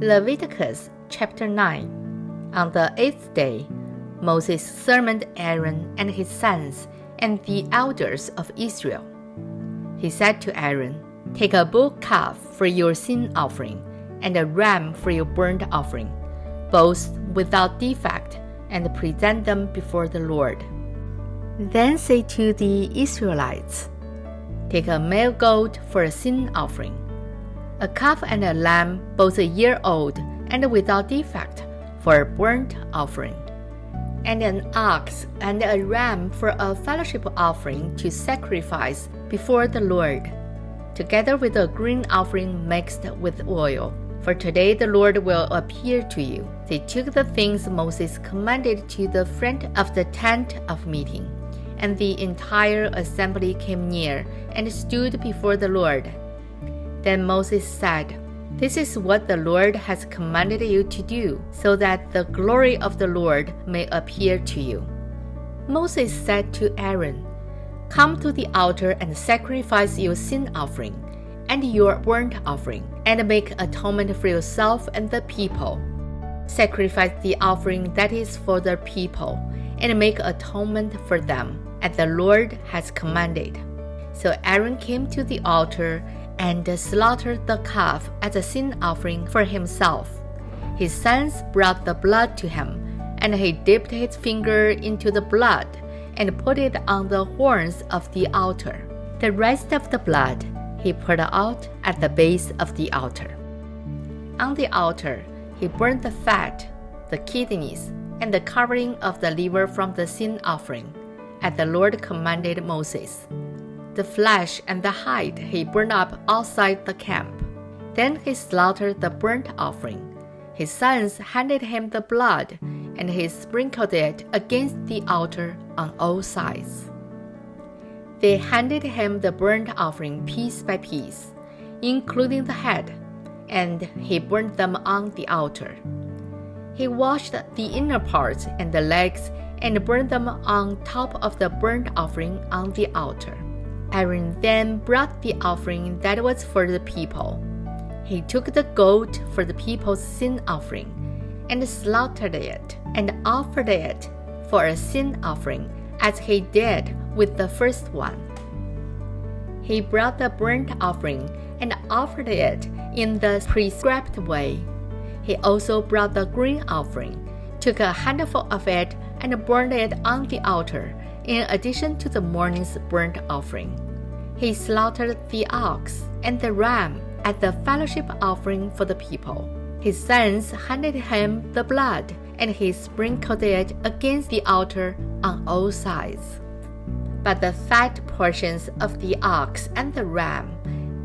Leviticus Chapter 9. On the 8th day, Moses summoned Aaron and his sons and the elders of Israel. He said to Aaron, "Take a bull calf for your sin offering and a ram for your burnt offering, both without defect, and present them before the Lord. Then say to the Israelites, take a male goat for a sin offering, a calf and a lamb both a year old and without defect for a burnt offering, and an ox and a ram for a fellowship offering to sacrifice before the Lord, together with a grain offering mixed with oil. For today the Lord will appear to you." They took the things Moses commanded to the front of the tent of meeting, and the entire assembly came near and stood before the Lord. Then Moses said, "This is what the Lord has commanded you to do, so that the glory of the Lord may appear to you." Moses said to Aaron, "Come to the altar and sacrifice your sin offering and your burnt offering, and make atonement for yourself and the people. Sacrifice the offering that is for the people, and make atonement for them, as the Lord has commanded." So Aaron came to the altar and slaughtered the calf as a sin offering for himself. His sons brought the blood to him, and he dipped his finger into the blood and put it on the horns of the altar. The rest of the blood he poured out at the base of the altar. On the altar, he burned the fat, the kidneys, and the covering of the liver from the sin offering, as the Lord commanded Moses. The flesh and the hide he burned up outside the camp. Then he slaughtered the burnt offering. His sons handed him the blood, and he sprinkled it against the altar on all sides. They handed him the burnt offering piece by piece, including the head, and he burned them on the altar. He washed the inner parts and the legs and burned them on top of the burnt offering on the altar. Aaron then brought the offering that was for the people. He took the goat for the people's sin offering and slaughtered it and offered it for a sin offering, as he did with the first one. He brought the burnt offering and offered it in the prescribed way. He also brought the grain offering, took a handful of it, and burned it on the altar, in addition to the morning's burnt offering. He slaughtered the ox and the ram as the fellowship offering for the people. His sons handed him the blood, and he sprinkled it against the altar on all sides. But the fat portions of the ox and the ram,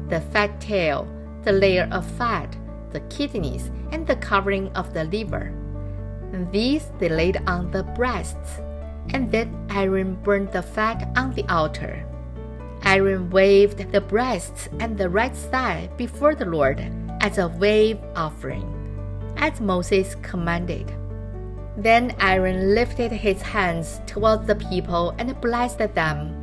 the fat tail, the layer of fat, the kidneys, and the covering of the liver, these they laid on the breasts, and then Aaron burned the fat on the altar. Aaron waved the breasts and the right side before the Lord as a wave offering, as Moses commanded. Then Aaron lifted his hands towards the people and blessed them,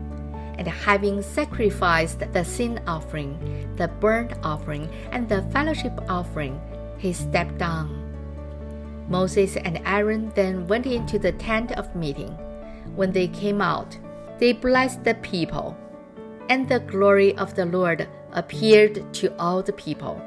and having sacrificed the sin offering, the burnt offering, and the fellowship offering, he stepped down. Moses and Aaron then went into the tent of meeting. When they came out, they blessed the people, and the glory of the Lord appeared to all the people.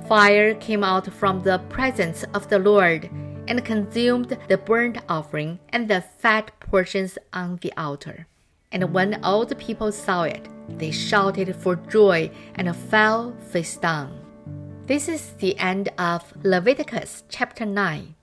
Fire came out from the presence of the Lord and consumed the burnt offering and the fat portions on the altar. And when all the people saw it, they shouted for joy and fell face down. This is the end of Leviticus chapter 9.